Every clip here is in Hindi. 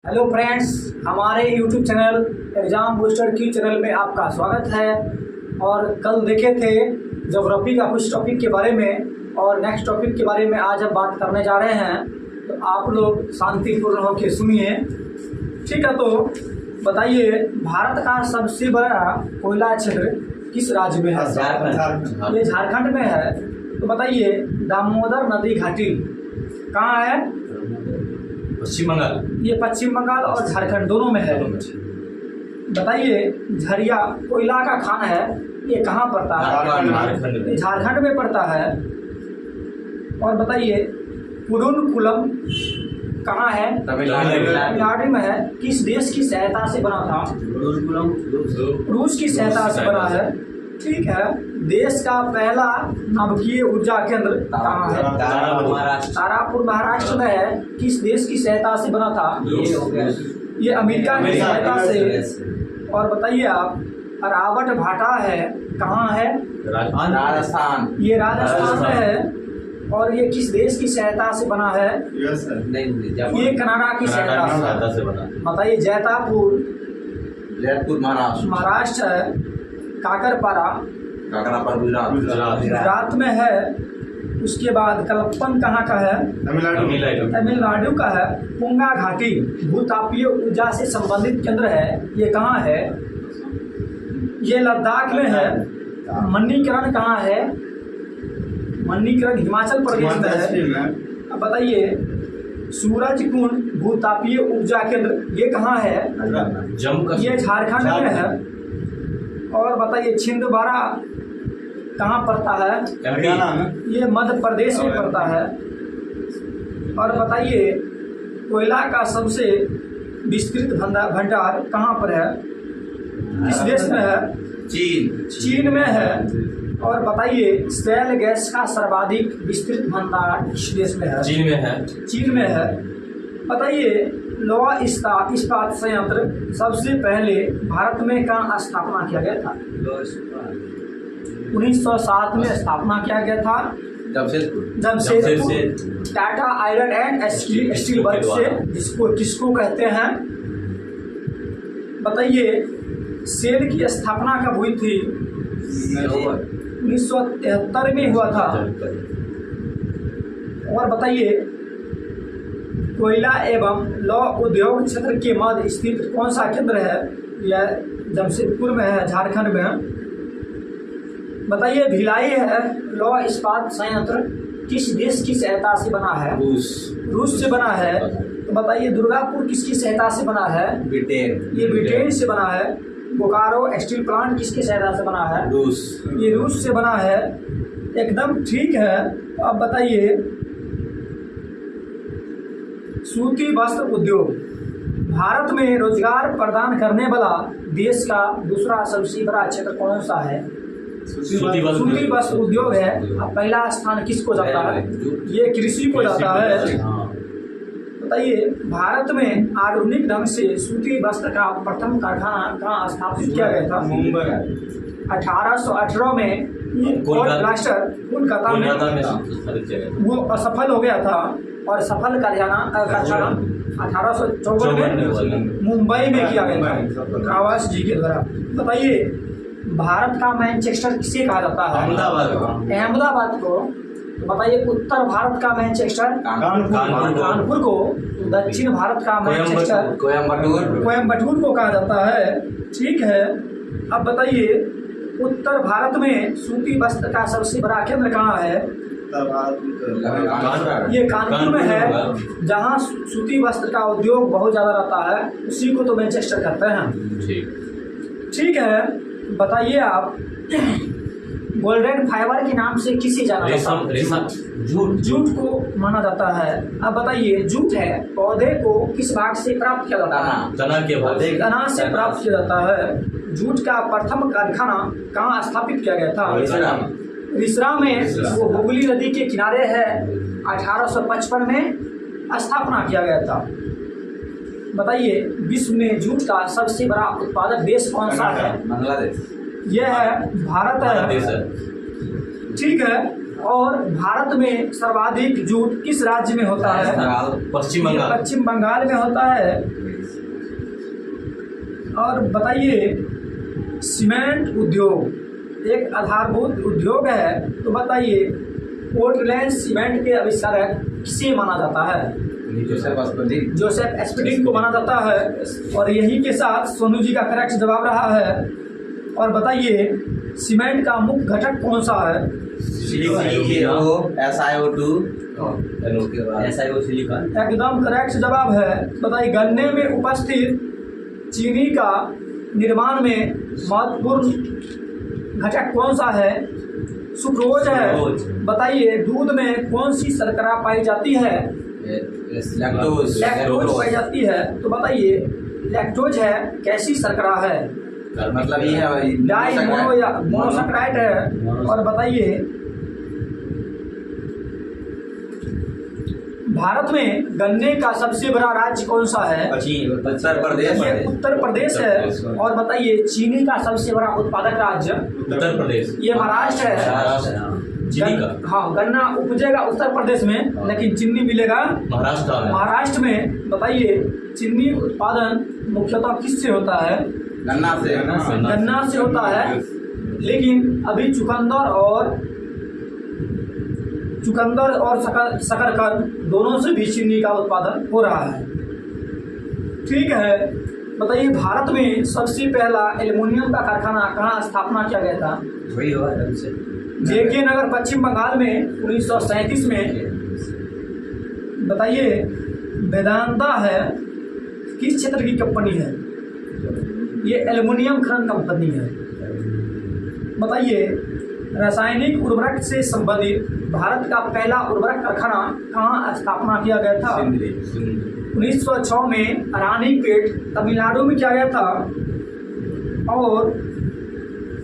हेलो फ्रेंड्स, हमारे यूट्यूब चैनल एग्ज़ाम बूस्टर की चैनल में आपका स्वागत है। और कल देखे थे ज्योग्राफी का कुछ टॉपिक के बारे में और नेक्स्ट टॉपिक के बारे में आज हम बात करने जा रहे हैं, तो आप लोग शांतिपूर्ण होकर सुनिए, ठीक है। तो बताइए, भारत का सबसे बड़ा कोयला क्षेत्र किस राज्य में है? झारखंड। ये झारखंड में है। तो बताइए, दामोदर नदी घाटी कहाँ है? पश्चिम बंगाल। ये पश्चिम बंगाल और झारखंड दोनों में है। बताइए, झरिया कोयला का खान है, ये कहाँ पड़ता है? ये झारखंड में पड़ता है। और बताइए, कुडुनकुलम कहाँ है? तमिलनाडु में है। किस देश की सहायता से बना था? रूस की सहायता से बना है, ठीक है। देश का पहला नाभिकीय ऊर्जा केंद्र कहाँ है? तारापुर महाराष्ट्र में है। किस देश की सहायता से बना था? ये अमेरिका की सहायता से। और बताइए आप, अरावट भाटा है, कहाँ है? राजस्थान। ये राजस्थान में है। और ये किस देश की सहायता से बना है? ये कनाडा की सहायता से बना। बताइए, जैतापुर महाराष्ट्र है। काकरपारा गुजरात में है। उसके बाद कलप्पन कहाँ का है? तमिलनाडु का है। पुंगा घाटी भूतापीय ऊर्जा से संबंधित केंद्र है, ये कहाँ है? ये लद्दाख में है। मणिकरण कहाँ है? मणिकरण हिमाचल प्रदेश में है। अब बताइए, सूरज कुंड भूतापीय ऊर्जा केंद्र ये कहाँ है? ये झारखंड में है। और बताइए, छिंदवाड़ा कहाँ पड़ता है? ये मध्य प्रदेश में पड़ता है। और बताइए, कोयला का सबसे विस्तृत भंडार कहाँ पर है? किस देश में है? चीन में है। और बताइए, शैल गैस का सर्वाधिक विस्तृत भंडार किस देश में है? चीन में है। बताइए, लोहा इस्पात संयंत्र सबसे पहले भारत में कहाँ स्थापना किया गया था? 1907 में स्थापना किया गया था, Jamshedpur Tata iron and steel work से, किसको कहते हैं? बताइए, सेल की स्थापना कब हुई थी? 1973 में हुआ था। और बताइए, कोयला एवं लौह उद्योग क्षेत्र के मध्य स्थित कौन सा केंद्र है? यह जमशेदपुर में है, झारखंड में। बताइए, भिलाई है लौह इस्पात संयंत्र किस देश की सहायता से बना है? रूस से बना है। तो बताइए, दुर्गापुर किसकी सहायता से बना है? ये ब्रिटेन से बना है। बोकारो स्टील प्लांट किसकी सहायता से बना है? ये रूस से बना है। एकदम ठीक है। अब बताइए, सूती वस्त्र उद्योग भारत में रोजगार प्रदान करने वाला देश का दूसरा सबसे बड़ा क्षेत्र कौन सा है? सूती वस्त्र उद्योग है। अब पहला स्थान किसको जाता है? ये कृषि को जाता है। बताइए, भारत में आधुनिक ढंग से सूती वस्त्र का प्रथम कारखाना कहाँ स्थापित किया गया था? मुंबई। 1818 में कोलकाता में वो असफल हो गया था। और सफल कारखाना 1854 में मुंबई में किया गया था, आवास जी के द्वारा। बताइए, भारत का मैनचेस्टर किसे कहा जाता है? अहमदाबाद को। बताइए, उत्तर भारत का मैनचेस्टर कानपुर को। दक्षिण भारत का मैनचेस्टर कोयम्बटूर को कहा जाता है, ठीक है। अब बताइए, उत्तर भारत में सूती वस्त्र का सबसे बड़ा केंद्र कहाँ है? ये कानपुर में है, जहाँ सूती वस्त्र का उद्योग बहुत ज़्यादा रहता है, उसी को तो मैनचेस्टर कहते हैं, ठीक है। बताइए आप, गोल्डन फाइबर के नाम से किसे जाना जाता है? जूट को माना जाता है। अब बताइए, जूट है पौधे को किस भाग से प्राप्त किया जाता है? तना से प्राप्त किया जाता है। जूट का प्रथम कारखाना कहाँ स्थापित किया गया था? रिसरा में, वो हुगली नदी के किनारे है। 1855 में स्थापना किया गया था। बताइए, विश्व में जूट का सबसे बड़ा उत्पादक देश कौन सा है? बांग्लादेश। यह है भारत है, ठीक है। और भारत में सर्वाधिक जूट किस राज्य में होता है? पश्चिम बंगाल में होता है। और बताइए, सीमेंट उद्योग एक आधारभूत उद्योग है, तो बताइए पोर्ट रिलायंस सीमेंट के आविष्कारक किसे माना जाता है? जोसेफ एस्पिडिन को माना जाता है। और यही के साथ सोनू जी का करेक्ट जवाब रहा है। और बताइए, सीमेंट का मुख्य घटक कौन सा है? एकदम करेक्ट जवाब है। बताइए, गन्ने में उपस्थित चीनी का निर्माण में महत्वपूर्ण घटक कौन सा है? सुक्रोज है। बताइए, दूध में कौन सी शर्करा पाई जाती है? लैक्टोज पाई जाती है। तो बताइए, लैक्टोज है कैसी शर्करा है? मतलब ये है डाई मोनोसैकेराइड है। और बताइए, भारत में गन्ने का सबसे बड़ा राज्य कौन सा है? उत्तर प्रदेश। ये उत्तर प्रदेश है। और बताइए, चीनी का सबसे बड़ा उत्पादक राज्य? उत्तर प्रदेश। ये महाराष्ट्र है। हाँ, गन्ना उपजेगा उत्तर प्रदेश में, लेकिन चीनी मिलेगा महाराष्ट्र में। बताइए, चीनी उत्पादन मुख्यतः किससे होता है? गन्ना से होता है। लेकिन अभी चुकंदर और शकरकंद दोनों से भी चीनी का उत्पादन हो रहा है। ठीक है। बताइए, भारत में सबसे पहला एल्युमिनियम का कारखाना कहाँ स्थापना किया गया था? JK नगर, पश्चिम बंगाल में 1937 में। बताइए, वेदांता है किस क्षेत्र की कंपनी है? ये एल्युमिनियम खनन कंपनी है। बताइए, रासायनिक उर्वरक से संबंधित भारत का पहला उर्वरक कारखाना कहाँ स्थापना किया गया था? 1906 में रानीपेट, तमिलनाडु में किया गया था। और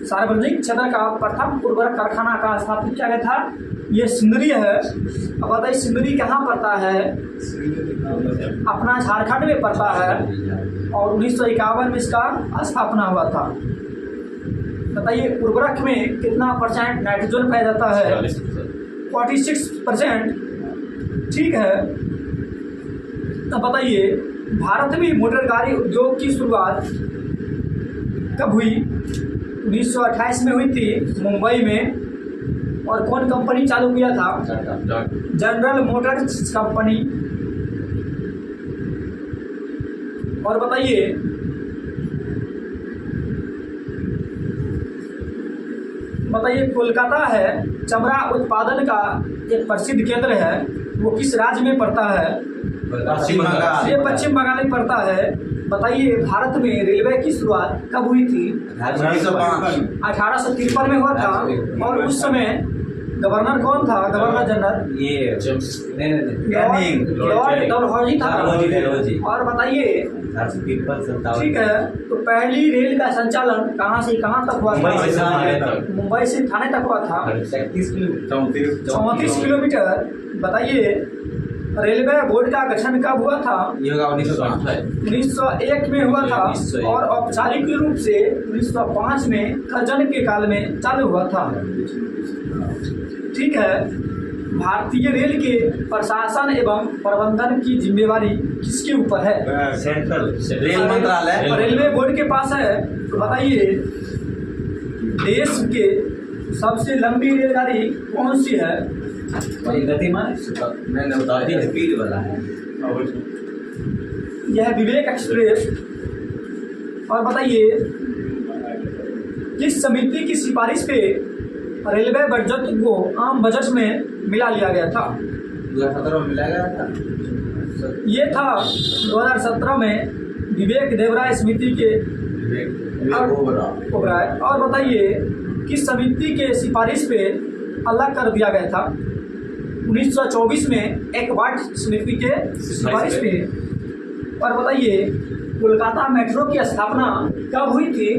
सार्वजनिक क्षेत्र का प्रथम उर्वरक कारखाना का स्थापित किया गया था, ये सिंदरी है। अब बताइए, सिंदरी कहाँ पड़ता है? अपना झारखंड में पड़ता है। और 1951 में इसका स्थापना हुआ था। बताइए, उर्वरक में कितना % नाइट्रोजन पाया जाता है? 46%। ठीक है। तो बताइए, भारत में मोटर गाड़ी उद्योग की शुरुआत कब हुई? 1928 में हुई थी, मुंबई में। और कौन कंपनी चालू किया था? General Motors company. और बताइए, कोलकाता है चमड़ा उत्पादन का एक प्रसिद्ध केंद्र है, वो किस राज्य में पड़ता है? ये पश्चिम बंगाल में पड़ता है। बताइए, भारत में रेलवे की शुरुआत कब हुई थी? 1853 में हुआ था। और उस समय गवर्नर कौन था? गवर्नर जनरल लॉर्ड डलहौजी था। और बताइए, ठीक है, तो पहली रेल का संचालन कहाँ से कहाँ तक हुआ था? मुंबई से थाने तक हुआ था। 34 किलोमीटर। बताइए, रेलवे बोर्ड का गठन कब हुआ था? 1901 में हुआ था। और औपचारिक रूप से 1905 में कर्जन के काल में चालू हुआ था। ठीक है। भारतीय रेल के प्रशासन एवं प्रबंधन की जिम्मेवारी किसके ऊपर है? सेंट्रल रेल मंत्रालय। रेलवे बोर्ड के पास है। तो बताइए, देश के सबसे लंबी रेलगाड़ी कौन सी है? गतिमान स्पीड वाला है। यह विवेक एक्सप्रेस। और बताइए, किस समिति की सिफारिश पे रेलवे बजट को आम बजट में मिला लिया गया था? 2017 में मिला गया था। ये था 2017 में विवेक देवराय समिति के ओबराय। और बताइए, किस समिति के सिफारिश पे अलग कर दिया गया था? 1924 में एक वाट समिति के सिफारिश पे। और बताइए, कोलकाता मेट्रो की स्थापना कब हुई थी?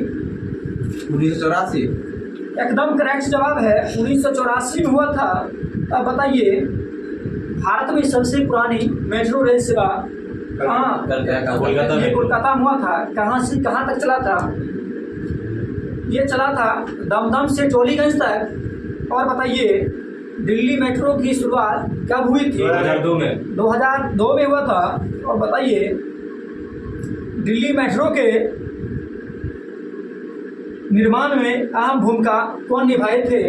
1984। एकदम करेक्ट जवाब है, 1984 में हुआ था। अब बताइए, भारत में सबसे पुरानी मेट्रो रेल सेवा कहाँ? कोलकाता में हुआ था। कहाँ से कहाँ तक चला था? ये चला था दमदम से टोलीगंज तक। और बताइए, दिल्ली मेट्रो की शुरुआत कब हुई थी? 2002 में हुआ था। और बताइए, दिल्ली मेट्रो के निर्माण में अहम भूमिका कौन निभाए थे?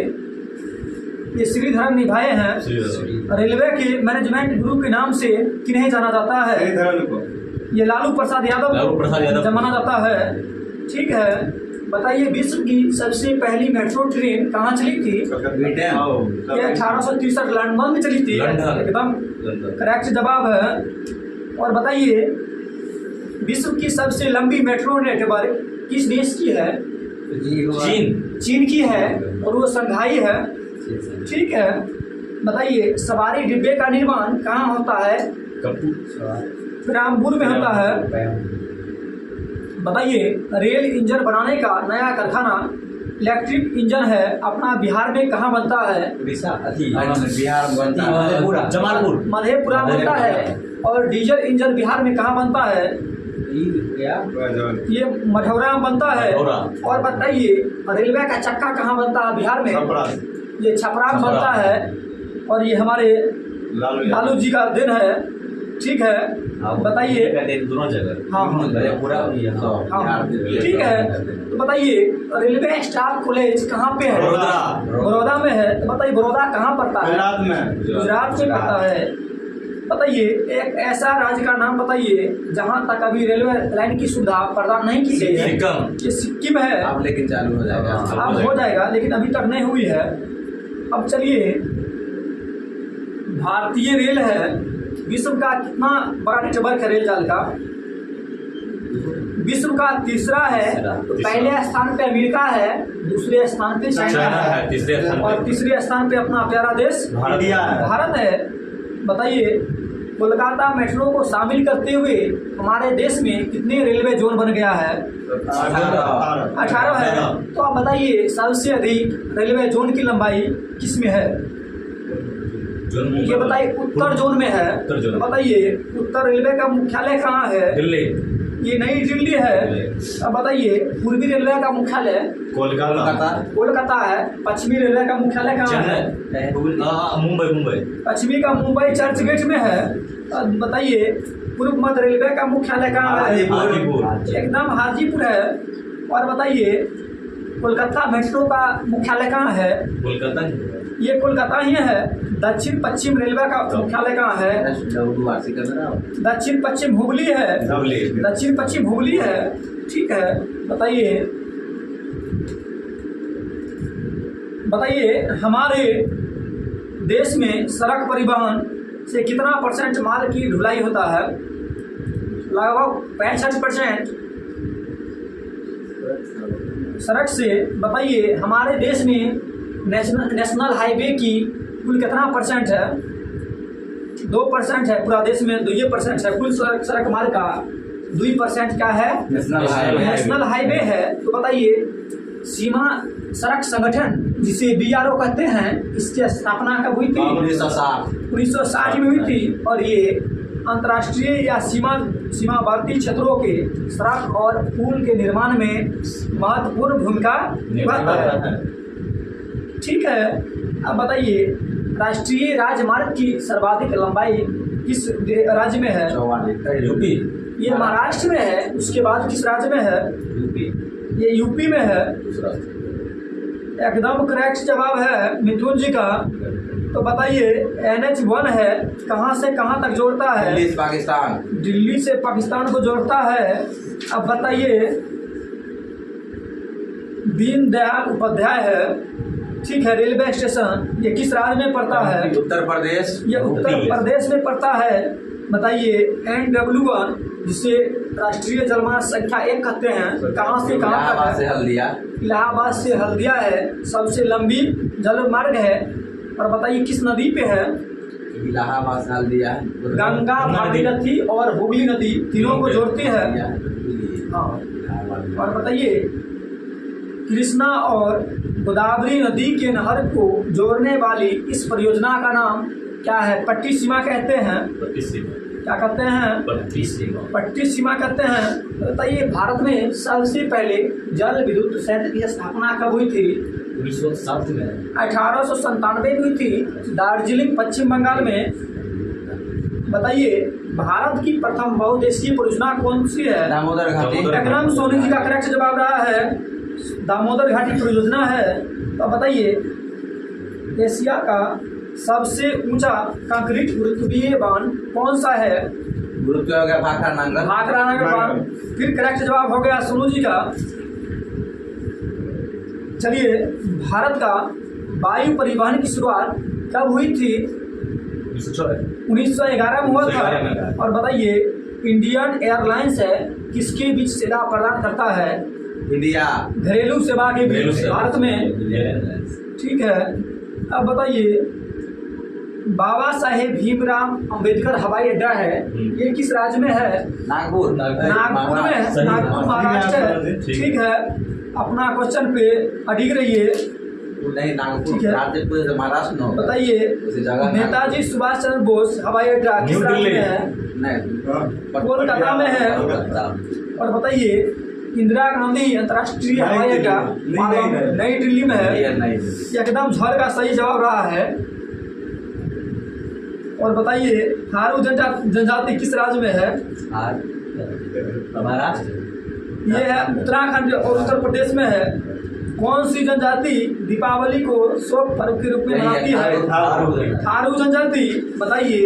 ये श्रीधरन निभाए हैं। रेलवे के मैनेजमेंट गुरु के नाम से किन्हें जाना जाता है? ये लालू प्रसाद यादव माना जाता है। ठीक है, बताइए विश्व की सबसे पहली मेट्रो ट्रेन कहाँ चली थी? ये 1863 लंदन में चली थी। एकदम करेक्ट जवाब है। और बताइए विश्व की सबसे लंबी मेट्रो नेटवर्क किस देश की है? चीन की है और वो शंघाई है। ठीक है, बताइए सवारी डिब्बे का निर्माण कहाँ होता है? रामपुर में होता है। बताइए रेल इंजन बनाने का नया कारखाना इलेक्ट्रिक इंजन है अपना बिहार में कहाँ बनता है? बिहार में बनता है जमालपुर मधेपुरा बनता है। और डीजल इंजन बिहार में कहाँ बनता है? ये मठौरा में बनता है। और बताइए रेलवे का चक्का कहाँ बनता है बिहार में? ये छपरा में बनता है। और ये हमारे लालू जी का दिन है। ठीक है, बताइए दोनों जगह। हाँ ठीक है, तो बताइए रेलवे स्टाफ कॉलेज कहाँ पे है? बड़ौदा में है। तो बताइए बड़ौदा कहाँ पड़ता है? गुजरात में पड़ता है। बताइए एक ऐसा राज्य का नाम बताइए जहाँ तक अभी रेलवे लाइन की सुविधा प्रदान नहीं की गई है। ये सिक्किम है। अब लेकिन चालू हो जाएगा। अब हो जाएगा लेकिन अभी तक नहीं हुई है। अब चलिए भारतीय रेल है विश्व का कितना बड़ा नेटवर्क है रेल जाल का? विश्व का तीसरा है। तो पहले स्थान पे अमेरिका है, दूसरे स्थान पे चाइना है और तीसरे स्थान पे अपना प्यारा देश भारत है। बताइए कोलकाता मेट्रो को शामिल करते हुए हमारे देश में कितने रेलवे जोन बन गया है? 18 है। तो आप बताइए सबसे अधिक रेलवे जोन की लंबाई किस में है? ये बताइए उत्तर जोन में है। तो बताइए उत्तर रेलवे का मुख्यालय कहाँ है? दिल्ली। ये नई दिल्ली है। अब बताइए पूर्वी रेलवे का मुख्यालय कोलकाता है। पश्चिमी रेलवे का मुख्यालय कहाँ है? मुंबई। पश्चिमी का मुंबई चर्च गेट में है। अब बताइए पूर्व मध्य रेलवे का मुख्यालय कहाँ है? एकदम हाजीपुर है। और बताइए कोलकाता मेट्रो का मुख्यालय कहाँ है? ये कोलकाता ही है। दक्षिण पश्चिम रेलवे का मुख्यालय कहाँ है? दक्षिण पश्चिम हुगली है। दक्षिण पश्चिम हुगली है। ठीक है, बताइए हमारे देश में सड़क परिवहन से कितना % माल की ढुलाई होता है? लगभग 65%। सड़क से बताइए हमारे देश में नेशनल हाईवे की कुल कितना % है? 2% है। पूरा देश में 2% है। कुल सड़क मार्ग का 2% क्या है? नेशनल हाईवे है। तो बताइए सीमा सड़क संगठन जिसे BRO कहते हैं इसकी स्थापना कब हुई थी? 1960 में हुई थी। और ये अंतर्राष्ट्रीय या सीमावर्ती क्षेत्रों के सड़क और पुल के निर्माण में महत्वपूर्ण भूमिका निभाता है। ठीक है, अब बताइए राष्ट्रीय राजमार्ग की सर्वाधिक लंबाई किस राज्य में है? यूपी। ये महाराष्ट्र में है। उसके बाद किस राज्य में है? ये यूपी में है। एकदम करेक्ट जवाब है मिथुन जी का। तो बताइए NH1 है कहाँ से कहाँ तक जोड़ता है? दिल्ली से पाकिस्तान को जोड़ता है। अब बताइए दीनदयाल उपाध्याय है। ठीक है, रेलवे स्टेशन ये किस राज्य में पड़ता है? उत्तर प्रदेश। ये उत्तर प्रदेश में पड़ता है। बताइए NW1 जिसे राष्ट्रीय जलमार्ग संख्या 1 कहते हैं कहाँ से कहाँ तक है? इलाहाबाद से हल्दिया है। सबसे लंबी जलमार्ग है। और बताइए किस नदी पे है? इलाहाबाद से हल्दिया। गंगा, भागीरथी और हुगली नदी तीनों को जोड़ती है। हाँ, और बताइए कृष्णा और गोदावरी नदी के नहर को जोड़ने वाली इस परियोजना का नाम क्या है? पट्टी सीमा कहते हैं। क्या कहते हैं? पट्टी सीमा कहते हैं। बताइए भारत में सबसे पहले जल विद्युत संयंत्र की स्थापना कब हुई थी? 1907 में। 1897 में हुई थी दार्जिलिंग पश्चिम बंगाल में। बताइए भारत की प्रथम बहुउद्देशीय परियोजना कौन सी है? दामोदर घाटी। एकदम सोनी जी का करेक्ट जवाब रहा है। दामोदर घाटी परियोजना है। तो बताइए एशिया का सबसे ऊंचा कंक्रीट गुरुत्वीय बांध कौन सा है? गुरुत्व हो गया भाखरा नांगल बांध। फिर करेक्ट जवाब हो गया सोनू जी का। चलिए, भारत का वायु परिवहन की शुरुआत कब हुई थी? 1911 में हुआ था। और बताइए इंडियन एयरलाइंस है किसके बीच सेवा प्रदान करता है? इंडिया घरेलू सेवा के बीच भारत में। ठीक है, अब बताइए बाबा साहेब भीमराव अंबेडकर हवाई अड्डा है, ये किस राज्य में है? नागपुर में है, नागपुर महाराष्ट्र है। ठीक है, अपना क्वेश्चन पे अडिग रहिए। नहीं, नागपुर महाराष्ट्र में। बताइए नेताजी सुभाष चंद्र बोस हवाई अड्डा किस राज्य में है? कोलकाता में है। और बताइए इंदिरा गांधी अंतर्राष्ट्रीय हवाई अड्डा नई दिल्ली में है। एकदम झर का सही जवाब रहा है। और बताइए थारू जनजाति किस राज्य में है? महाराष्ट्र। ये है उत्तराखंड और उत्तर प्रदेश में है। कौन सी जनजाति दीपावली को शोक पर्व के रूप में मनाती है? थारू जनजाति। बताइए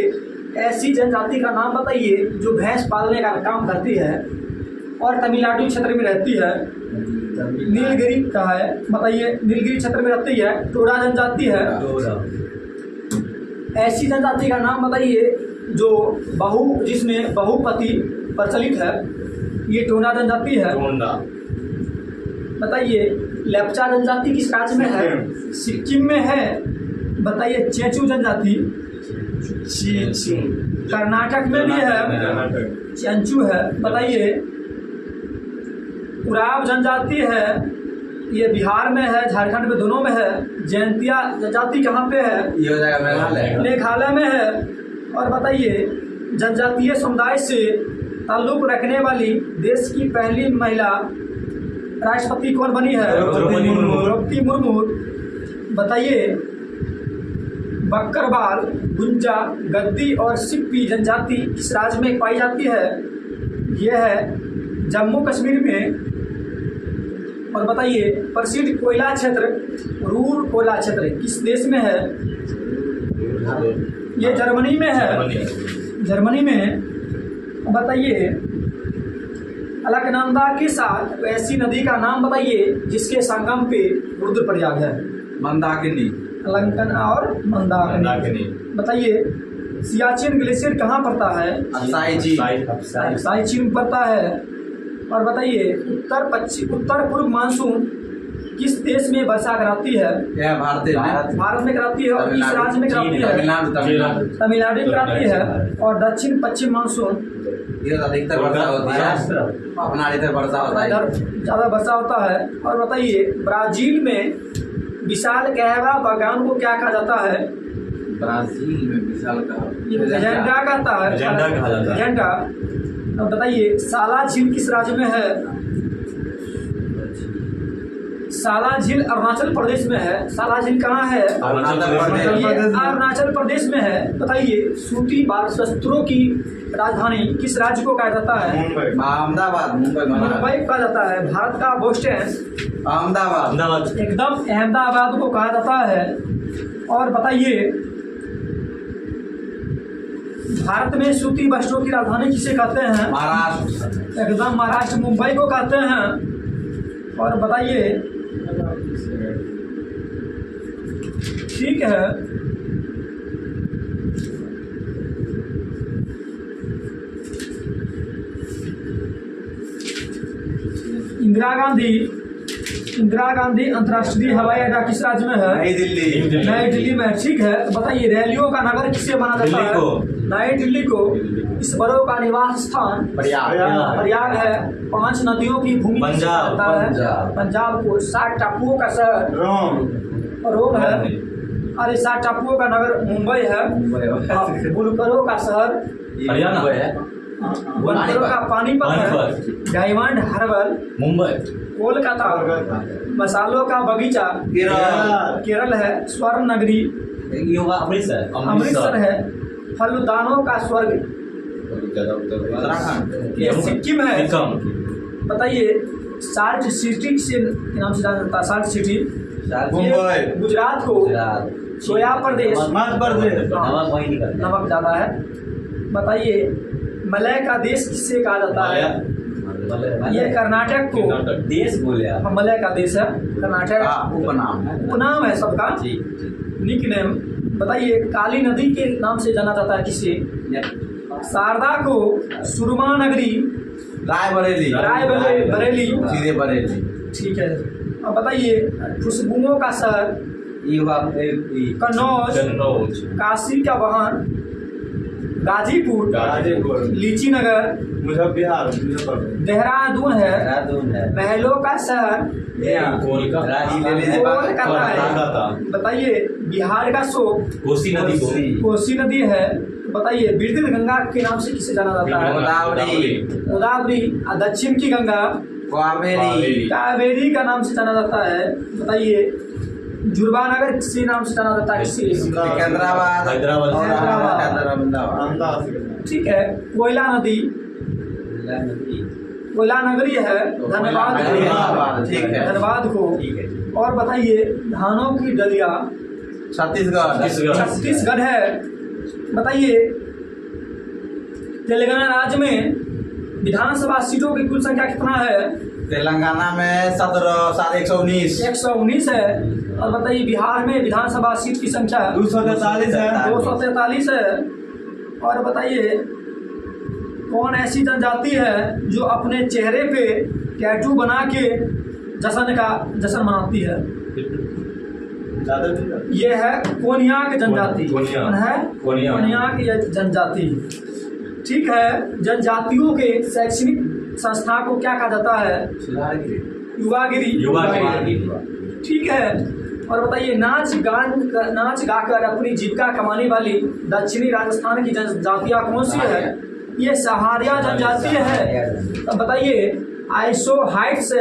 ऐसी जनजाति का नाम बताइए जो भैंस पालने का काम करती है और तमिलनाडु क्षेत्र में रहती है। नीलगिरी का है। बताइए नीलगिरी क्षेत्र में रहती है। टोडा जनजाति है। ऐसी जनजाति का नाम बताइए जो जिसमें बहुपति प्रचलित है। ये टोडा जनजाति है। बताइए लेप्चा जनजाति किस राज्य में है? सिक्किम में है। बताइए चेंचू जनजाति कर्नाटक में भी है, चेंचू है। बताइए उराव जनजाति है, ये बिहार में है, झारखंड में, दोनों में है। जयंतिया जनजाति कहाँ पे है? ये हो जाएगा मेघालय में है। और बताइए जनजातीय समुदाय से ताल्लुक रखने वाली देश की पहली महिला राष्ट्रपति कौन बनी है? द्रौपदी मुर्मू। बताइए बकरवाल, गुंजा, गद्दी और सिप्पी जनजाति किस राज्य में पाई जाती है? यह है जम्मू कश्मीर में। और बताइए प्रसिद्ध कोयला क्षेत्र रूर कोयला क्षेत्र किस देश में है? ये जर्मनी में है। जर्मनी में। बताइए अलकनंदा के साथ ऐसी नदी का नाम बताइए जिसके संगम पे रुद्रप्रयाग है। मंदाकिनी। अलकनंदा और मंदाकिनी। बताइए सियाचिन ग्लेशियर कहाँ पड़ता है? अक्साई चीन पड़ता है। और बताइए उत्तर पूर्व मानसून किस देश में वर्षा कराती है? भारत में कराती है। और किस राज्य में कराती है? तमिलनाडु में कराती है। और दक्षिण पश्चिम मानसून अधिकतर वर्षा होती है, अपना इधर वर्षा होता है, ज़्यादा वर्षा होता है। और बताइए ब्राजील में विशाल कहवा बागान को क्या कहा जाता है? ब्राजील में विशाल एजेंडा कहता है। एजेंडा। अब बताइए साला झील किस राज्य में है? साला झील अरुणाचल प्रदेश में है। साला झील कहाँ है? अरुणाचल प्रदेश में है। बताइए सूती वस्त्रों की राजधानी किस राज्य को कहा जाता है? अहमदाबाद। मुंबई कहा जाता है। भारत का बोस्टन अहमदाबाद। एकदम अहमदाबाद को कहा जाता है। और बताइए भारत में सूती वस्त्रों की राजधानी किसे कहते हैं? महाराष्ट्र। एकदम महाराष्ट्र मुंबई को कहते हैं। और बताइए ठीक है इंदिरा गांधी अंतर्राष्ट्रीय हवाई अड्डा किस राज्य में है? नई दिल्ली में। ठीक है, तो बताइए रैलियों का नगर किसे माना जाता है? नई दिल्ली को। इस बड़ों का निवास स्थान प्रयाग है। 5 नदियों की भूमि पंजाब को। 60 टापुओं का शहर रोम है। और 60 टापुओं का नगर मुंबई है। बुलकरों का शहर हरियाणा है। बुलकरों का पानीपत है। डायमंड हार्बर मुंबई। कोलकाता। मसालों का बगीचा केरल है। स्वर्ण नगरी अमृतसर है। फलदानों का स्वर्ग ये सिक्किम है। बताइए साल्ट सिटी से के नाम से जाना जाता है, साल्ट सिटी। मुंबई, गुजरात को सोया प्रदेश, मध्य प्रदेश, हाँ, वही निकलता नमक ज़्यादा है। बताइए मलय का देश किससे कहा जाता है? ये कर्नाटक को देश बोले आप। मलय का देश है कर्नाटक। उपनाम है सबका, निक नेम। बताइए काली नदी के नाम से जाना जाता है किसे? शारदा को सुरमा नगरी, रायबरेली, सीधे बरेली। ठीक है। अब बताइए खुशबुओं का शहर? कन्नौज, काशी का वाहन गाजीपुर, लीची नगर, बिहार, देहरादून है, महलों का शहर कोलकाता है। बताइए बिहार का शोक कोसी नदी है। बताइए विद्युत गंगा के नाम से किसे जाना जाता है? गोदावरी। दक्षिण की गंगा कावेरी का नाम से जाना जाता है। बताइए जुर्बानगर किसी नाम से जाना जाता है किसी? हैदराबाद। ठीक है। कोयला नदी कोयला नगरी है धनबाद को। और बताइए धानों की डलिया छत्तीसगढ़ है। बताइए तेलंगाना राज्य में विधानसभा सीटों की कुल संख्या कितना है? तेलंगाना में 119 है। और बताइए बिहार में विधानसभा सीट की संख्या 243 है। और बताइए कौन ऐसी जनजाति है जो अपने चेहरे पे टैटू बना के जश्न मनाती है? ये है कोन्याक जनजाति। कौन है? कोन्याक जनजाति। ठीक है। जनजातियों के शैक्षणिक संस्था को क्या कहा जाता है? युवागिरी। ठीक है। और बताइए नाच गाकर अपनी जीविका कमाने वाली दक्षिणी राजस्थान की जनजातियाँ कौन सी है? ये सहारिया जनजाति है। अब बताइए आइसोहाइट्स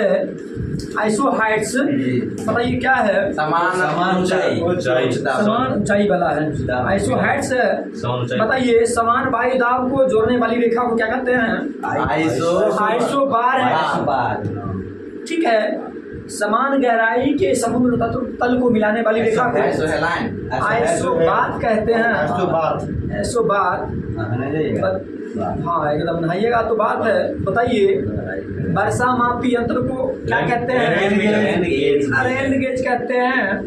बताइए क्या है? समान ऊंचाई वाला है आइसोहाइट्स है। बताइए समान वायु दाब को जोड़ने वाली रेखा को क्या कहते हैं? आइसोबार है। ठीक है। समान गहराई के समुद्र तल को मिलाने वाली रेखा को आइसोबात कहते हैं। आइसोबात। हाँ एकदम नहाइएगा तो बात है। बताइए वर्षा मापी यंत्र को क्या कहते हैं? रेन गेज कहते हैं।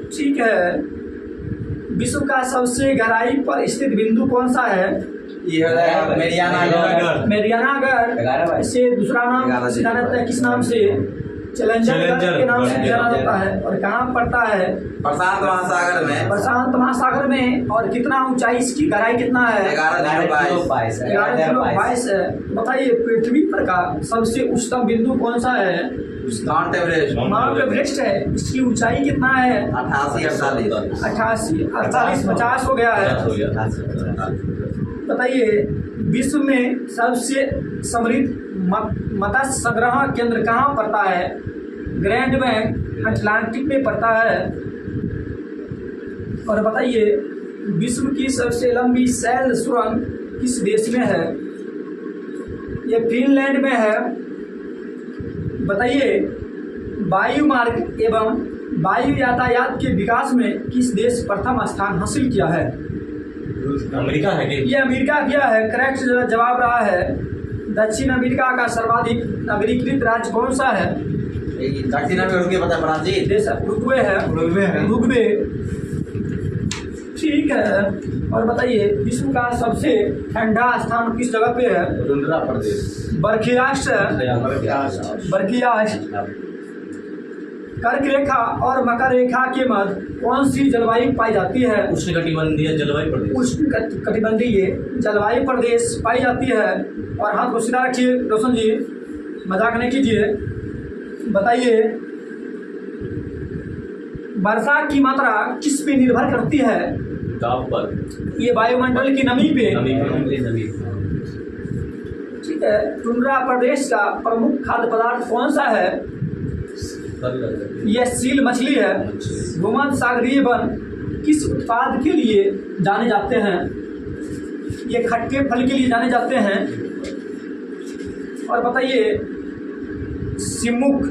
ठीक है। विश्व का सबसे गहराई पर स्थित बिंदु कौन सा है? मेरियानागर। इसे दूसरा नाम जाना जाता है किस नाम से? चैलेंजर के नाम से जाना जाता है। और कहाँ पड़ता है? प्रशांत महासागर में। और कितना ऊंचाई इसकी गहराई कितना है? 11.22 है। बताइए पृथ्वी पर का सबसे उच्चतम बिंदु कौन सा है? माउंट एवरेस्ट है। इसकी ऊंचाई कितना है? 88, 50 हो गया है। बताइए विश्व में सबसे समृद्ध मत्स्य संग्रह केंद्र कहाँ पड़ता है? ग्रैंड बैंक अटलांटिक में पड़ता है। और बताइए विश्व की सबसे लंबी सैल सुरंग किस देश में है? ये फिनलैंड में है। बताइए वायु मार्ग एवं वायु यातायात के विकास में किस देश प्रथम स्थान हासिल किया है? अमेरिका है कि? ये अमेरिका किया है। करेक्ट जवाब रहा है। दक्षिण अमेरिका का सर्वाधिक नगरीकृत राज्य कौन सा है? दक्षिण अमेरिका ब्राजील देश उरुग्वे है। उरुग्वे। ठीक है। और बताइए विश्व का सबसे ठंडा स्थान किस जगह पे है? टुंड्रा प्रदेश। बर्खियास्ट। कर्क रेखा और मकर रेखा के मध्य कौन सी जलवायु पाई जाती है? उष्णकटिबंधीय जलवायु प्रदेश। उष्णकटिबंधीय जलवायु प्रदेश पाई जाती है। और हाथ को सीधा रखिए रोशन जी, मजाक नहीं कीजिए। बताइए वर्षा की मात्रा किस पे निर्भर करती है? ताप पर। ये वायुमंडल की नमी पे। ठीक है। टुंड्रा प्रदेश का प्रमुख खाद्य पदार्थ कौन सा है? यह सील मछली है। भूमध्य सागरीय वन किस उत्पाद के लिए जाने जाते हैं? ये खट्टे फल के लिए जाने जाते हैं। और बताइए सिमुक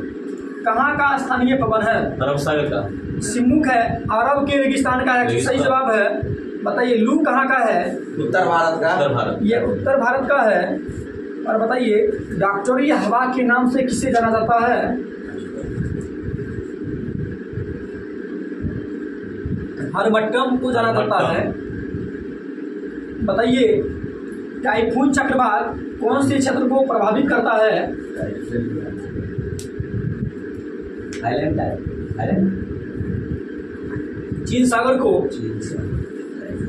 कहाँ का स्थानीय पवन है? अरब सागर का। सिमुक है अरब के रेगिस्तान का है, सही जवाब है। बताइए लू कहाँ का है? उत्तर भारत का। उत्तर भारत। ये उत्तर भारत का है। और बताइए डॉक्टरी हवा के नाम से किसे जाना जाता है? हरमट्टम को जाना जाता है। बताइए टाइफून चक्रवात कौन से क्षेत्र को प्रभावित करता है? चीन सागर को।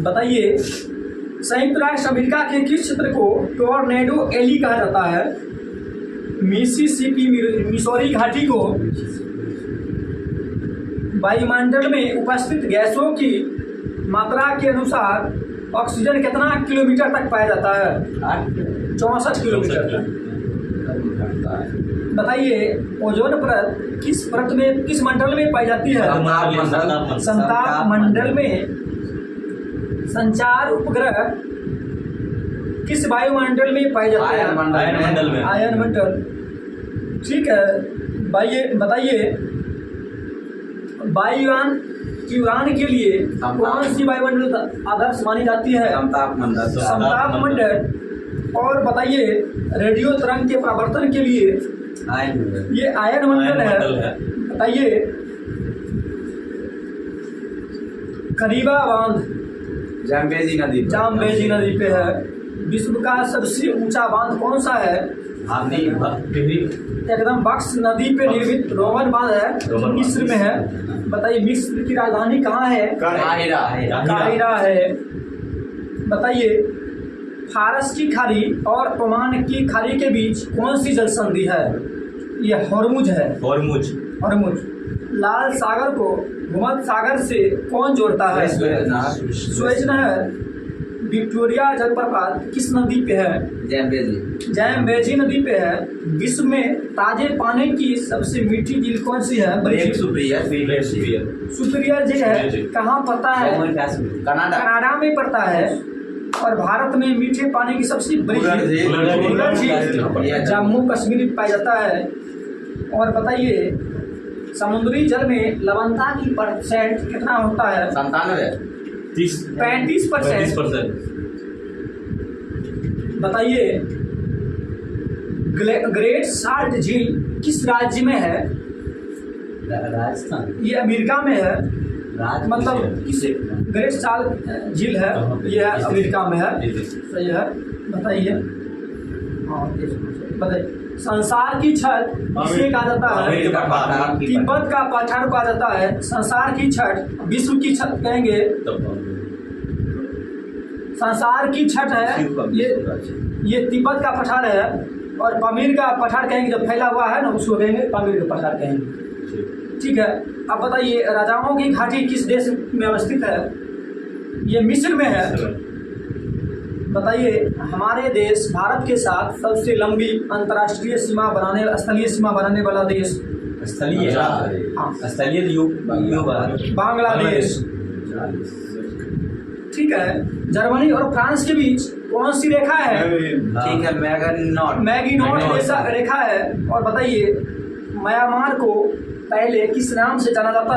बताइए संयुक्त राष्ट्र अमेरिका के किस क्षेत्र को टोर्नेडो एली कहा जाता है? मिसिसिपी मिसौरी घाटी को। वायुमंडल में उपस्थित गैसों की मात्रा के अनुसार ऑक्सीजन कितना किलोमीटर तक पाया जाता है? 64 किलोमीटर तक। बताइए ओजोन परत किस मंडल में पाई जाती है? संताप मंडल में। संचार उपग्रह किस वायुमंडल में पाए जाते हैं? आयनमंडल में। आयनमंडल। ठीक है। बताइए वायुयान की उड़ान के लिए कौन सी वायुमंडल आदर्श मानी जाती है? समताप मंडल। और बताइए रेडियो तरंग के परावर्तन के लिए ये आयनमंडल है। बताइए करीबा बांध जाम्बेजी नदी पे है। विश्व का सबसे ऊंचा बांध कौन सा है? एकदम बक्स नदी पे निर्मित रोमन बांध है जो मिस्र में है। बताइए मिस्र की राजधानी कहाँ है? काहिरा है। बताइए फारस की खाड़ी और ओमान की खाड़ी के बीच कौन सी जल संधि है? ये हॉर्मुज है। हॉर्मुज। लाल सागर को भूमध्य सागर से कौन जोड़ता है? सुएज नहर। विक्टोरिया जलप्रपात किस नदी पे है? जैम्बेजी नदी पे है। विश्व में ताजे पानी की सबसे मीठी झील कौन सी है? सुपीरियर झील है। कहाँ पड़ता है? कनाडा में पड़ता है। और भारत में मीठे पानी की सबसे बड़ी झील जम्मू कश्मीर में पाया जाता है। और बताइए समुद्री जल में लवणता की परसेंट कितना होता है? 35%। बताइए ग्रेट साल्ट झील किस राज्य में है? राजस्थान। ये अमेरिका में है। मतलब किस ग्रेट साल्ट झील है? ये अमेरिका में है। सही है। बताइए संसार की छत किसे कहा जाता है? तिब्बत का पठार कहा जाता है। संसार की छत विश्व की छत कहेंगे। संसार की छत है ये तिब्बत का पठार है। और पामीर का पठार कहेंगे जब फैला हुआ है ना उसको कहेंगे पामीर का पठार कहेंगे। ठीक है। अब बताइए राजाओं की घाटी किस देश में अवस्थित है? ये मिस्र में है। बताइए हमारे देश भारत के साथ सबसे लंबी अंतर्राष्ट्रीय सीमा स्थलीय सीमा बनाने वाला देश बांग्लादेश। ठीक है। जर्मनी और फ्रांस के बीच कौन सी रेखा है? ठीक है मैगिनॉट रेखा है। और बताइए म्यांमार को पहले किस नाम से जाना जाता था?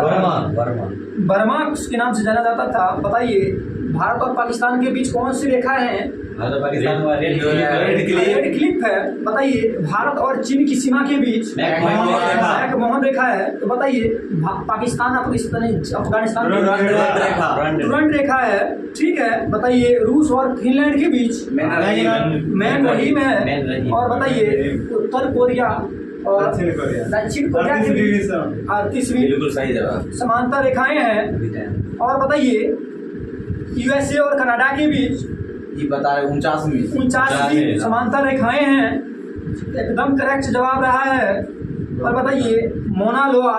बर्मा के नाम से जाना जाता था। बताइए भारत और पाकिस्तान के बीच कौन सी रेखा है? रेड क्लिफ है। बताइए भारत और चीन की सीमा के बीच मैकमोहन रेखा है। तो बताइए पाकिस्तान अफगानिस्तान टुरंट रेखा है। ठीक है। बताइए रूस और फिनलैंड के बीच मैन रहीम है। और बताइए उत्तर कोरिया और दक्षिण कोरिया के बीच 38वीं समांतर रेखाएं हैं। और बताइए यूएसए और कनाडा के बीच ये बता रहे 49वीं समांतर रेखाएं हैं। एकदम करेक्ट जवाब रहा है। और बताइए मोना लोआ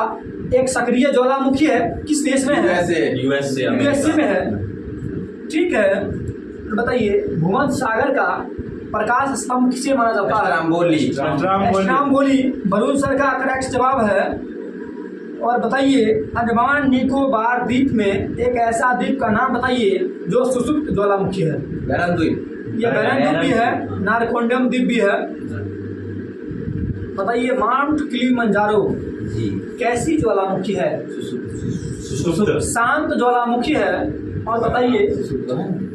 एक सक्रिय ज्वालामुखी है किस देश में है? यूएसए में है। ठीक है। बताइए भूमध्य सागर का प्रकाश स्तंभ किसे माना जाता है? स्ट्राम्बोली। बलून सर का करेक्ट जवाब है। और बताइए अंडमान निकोबार द्वीप में एक ऐसा द्वीप का नाम बताइए जो सुसुप्त ज्वालामुखी है। बैरन द्वीप। ये बैरन द्वीप भी है। नारकोंडम द्वीप भी है। बताइए माउंट किलिमंजारो जी कैसी ज्वालामुखी है? सुसुप्त। शांत ज्वालामुखी है। और बताइए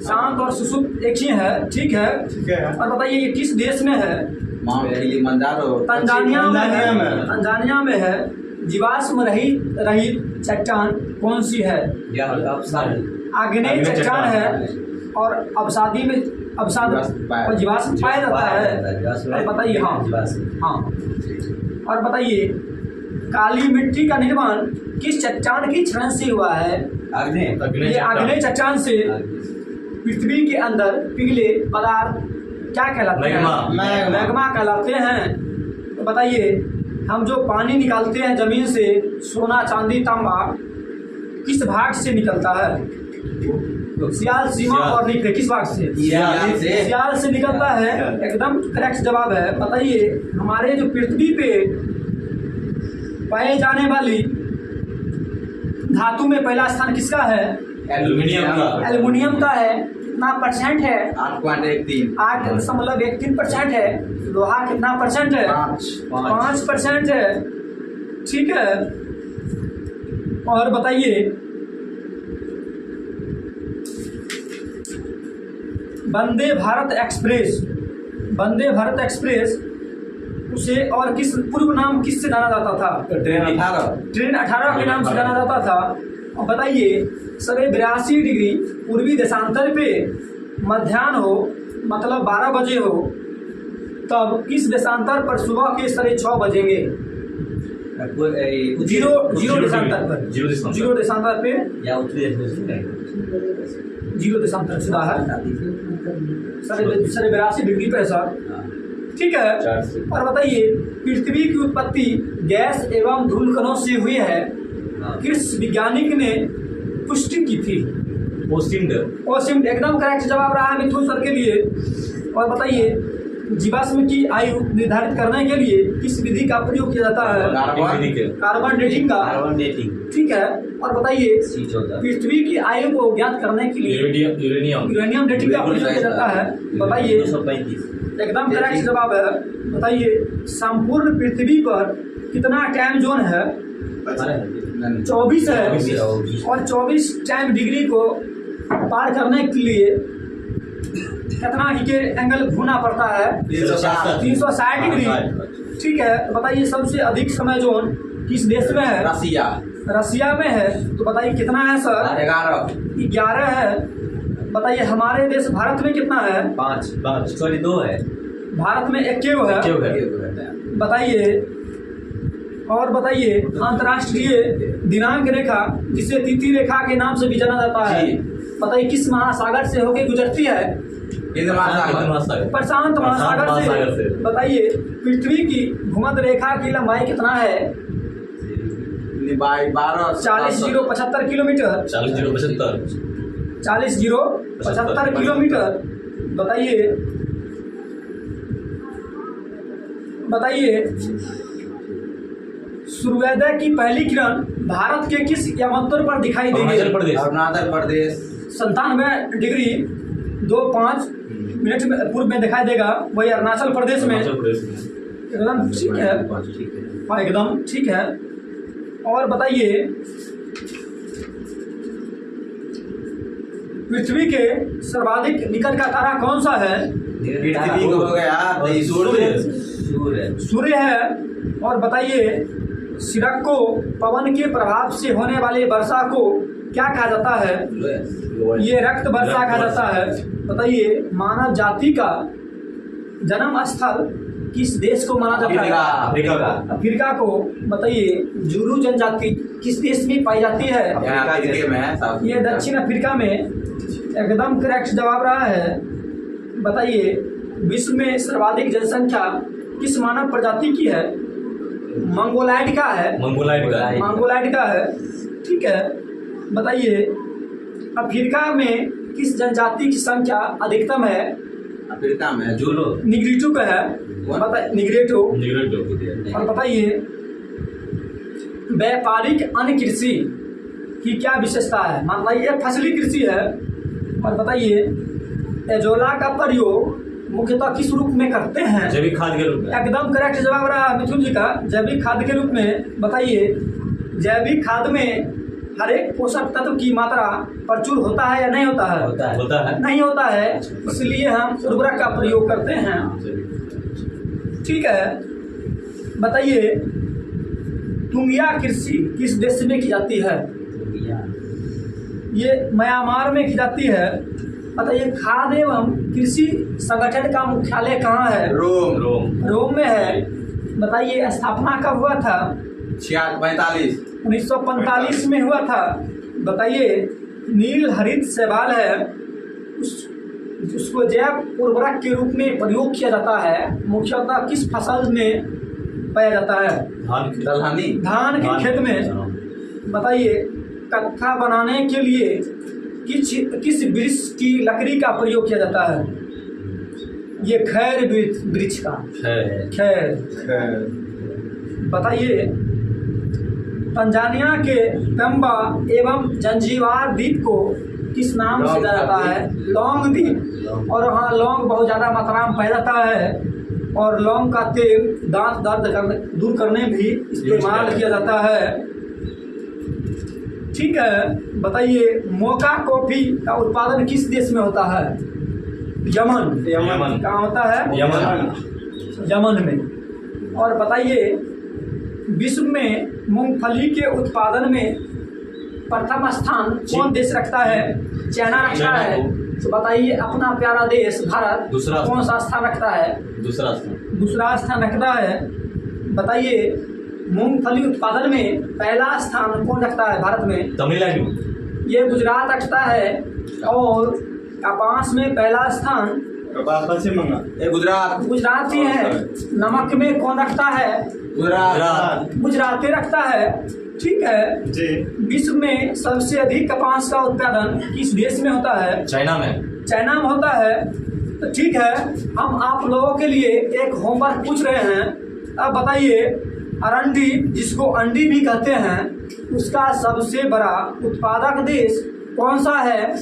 शांत और सुसुप्त एक ही है, ठीक है। और बताइए ये किस देश में है? माउंट किलिमंजारो तंजानिया में है। तंजानिया में है। जीवाश्म रहित रहित चट्टान कौन सी है? आग्नेय चट्टान है और अवसादी में अवसाद और जीवाश्म पाया जाता है। और बताइए हाँ। और बताइए काली मिट्टी का निर्माण किस चट्टान की क्षरण से हुआ है? ये आग्नेय चट्टान से। पृथ्वी के अंदर पिघले पदार्थ क्या कहलाते हैं? मैग्मा कहलाते हैं। तो बताइए हम जो पानी निकालते हैं जमीन से, सोना चांदी तांबा, किस भाग से निकलता है? सियाल, सीमा और नीचे किस भाग से? सियाल से निकलता है। एकदम करेक्ट जवाब है। बताइए हमारे जो पृथ्वी पे पाए जाने वाली धातु में पहला स्थान किसका है? एल्युमिनियम का है। कितना परसेंट है? 8.13% है। लोहा कितना परसेंट है? 5% है, ठीक है। और बताइए वंदे भारत एक्सप्रेस उसे और किस पूर्व नाम किससे जाना जाता था? ट्रेन 18 के नाम से जाना जाता था। और बताइए 82 डिग्री पूर्वी देशांतर पे मध्याह्न हो, मतलब 12 बजे हो, तब किस देशांतर पर सुबह के 6:30 बजेंगे? जीरो देशांतर पर। जीरो देशांतर पे या उत्तरी जीरो देशांतर सीधा है 82 डिग्री पर सर, ठीक है। और बताइए पृथ्वी की उत्पत्ति गैस एवं धूलकणों से हुई है, किस वैज्ञानिक ने पुष्टि की थी? ओसिम एकदम करेक्ट जवाब रहा है मिथुन सर के लिए। और बताइए जीवाश्म की आयु निर्धारित करने के लिए किस विधि का प्रयोग किया जाता है? कार्बन डेटिंग का, ठीक है। और बताइए पृथ्वी की आयु को ज्ञात करने के लिए यूरेनियम डेटिंग का प्रयोग किया जाता है। बताइए एकदम करेक्ट जवाब है। बताइए संपूर्ण पृथ्वी पर कितना टाइम जोन है? 24 है। और 24 टाइम डिग्री को पार करने के लिए कितना के एंगल घूमना पड़ता है? 360 डिग्री, ठीक है। बताइए सबसे अधिक समय जोन किस देश में है? रसिया में है। तो बताइए कितना है सर? 11 है। बताइए हमारे देश भारत में कितना है? 2 है। भारत में 1 है। बताइए और बताइए अंतर्राष्ट्रीय दिनांक रेखा जिसे तिथि रेखा के नाम से भी जाना जाता है, बताइए किस महासागर से होकर गुजरती है? प्रशांत महासागर से। बताइए पृथ्वी की भूमध्य रेखा की लंबाई कितना है? 40,075 किलोमीटर। 40,075 किलोमीटर। बताइए सूर्योदय की पहली किरण भारत के किस यमोत्तर पर दिखाई देगी? अरुणाचल प्रदेश। 97 डिग्री 25 मिनट में पूर्व में दिखाई देगा, वही अरुणाचल प्रदेश में। एकदम ठीक है, एकदम ठीक है। और बताइए पृथ्वी के सर्वाधिक निकट का तारा कौन सा है? पृथ्वी को हो गया सूर्य है। और बताइए सिरक्को पवन के प्रभाव से होने वाली वर्षा को क्या कहा जाता है? ये रक्त वर्षा कहा जाता है। बताइए मानव जाति का जन्म स्थल किस देश को माना जाता है? अफ्रीका को। बताइए जुरू जनजाति किस देश में पाई जाती है? ये दक्षिण अफ्रीका में। एकदम करेक्ट जवाब रहा है। बताइए विश्व में सर्वाधिक जनसंख्या किस मानव प्रजाति की है? मंगोलाइड का है। मंगोलाइड का है, ठीक है। बताइए अफ्रीका में किस जनजाति की संख्या अधिकतम है? अफ्रीका में जूलो निग्रिटो का है। निग्रेटो। और बताइए व्यापारिक अन्य कृषि की क्या विशेषता है? मान लीजिए फसली कृषि है। और बताइए एजोला का प्रयोग मुख्यतः किस रूप में करते हैं? जैविक खाद के रूप में। एकदम करेक्ट जवाब रहा मिथुन जी का, जैविक खाद के रूप में। बताइए जैविक खाद में हर एक पोषक तत्व की मात्रा प्रचुर होता है या नहीं होता है? होता है। नहीं होता है, इसलिए हम उर्वरक का प्रयोग करते हैं। ठीक है, बताइए तुंगिया कृषि किस देश में की जाती है? ये म्यांमार में की जाती है। बताइए खाद्य एवं कृषि संगठन का मुख्यालय कहाँ है? रोम में है। बताइए स्थापना कब हुआ था? 1945 में हुआ था। बताइए नील हरित शैवाल है, उसको जैव उर्वरक के रूप में प्रयोग किया जाता है। मुख्यतः किस फसल में पाया जाता है? धान के खेत में। बताइए कत्था बनाने के लिए किस वृक्ष की लकड़ी का प्रयोग किया जाता है? ये खैर वृक्ष का। खैर। बताइए तंजानिया के पेम्बा एवं जंजीबार द्वीप को किस नाम से जाना जाता है? लौंग द्वीप। और वहाँ लौंग बहुत ज़्यादा मात्रा में पाया जाता है, और लौंग का तेल दांत दर्द दूर करने भी इस्तेमाल किया जाता है। ठीक है, बताइए मोका कॉफी का उत्पादन किस देश में होता है? यमन। कहाँ होता है? यमन में। और बताइए विश्व में मूंगफली के उत्पादन में प्रथम स्थान कौन देश रखता है? चाइना रखता है। तो बताइए अपना प्यारा देश भारत कौन सा स्थान रखता है? दूसरा स्थान रखता है। बताइए मूंगफली उत्पादन में पहला स्थान कौन रखता है भारत में? तमिलनाडु। ये गुजरात रखता है। और कपास में पहला स्थान गुजरात ही है। नमक में कौन रखता है? गुजरात रखता है। ठीक है जी। विश्व में सबसे अधिक कपास का उत्पादन किस देश में होता है? चाइना में होता है। तो ठीक है, हम आप लोगों के लिए एक होमवर्क पूछ रहे हैं। अब बताइए अरंडी, जिसको अंडी भी कहते हैं, उसका सबसे बड़ा उत्पादक देश कौन सा है?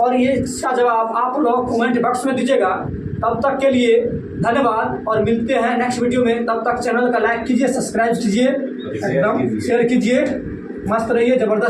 और ये इसका जवाब आप लोग कमेंट बॉक्स में दीजिएगा। तब तक के लिए धन्यवाद और मिलते हैं नेक्स्ट वीडियो में। तब तक चैनल का लाइक कीजिए, सब्सक्राइब कीजिए, एकदम शेयर कीजिए। मस्त रहिए, जबरदस्त।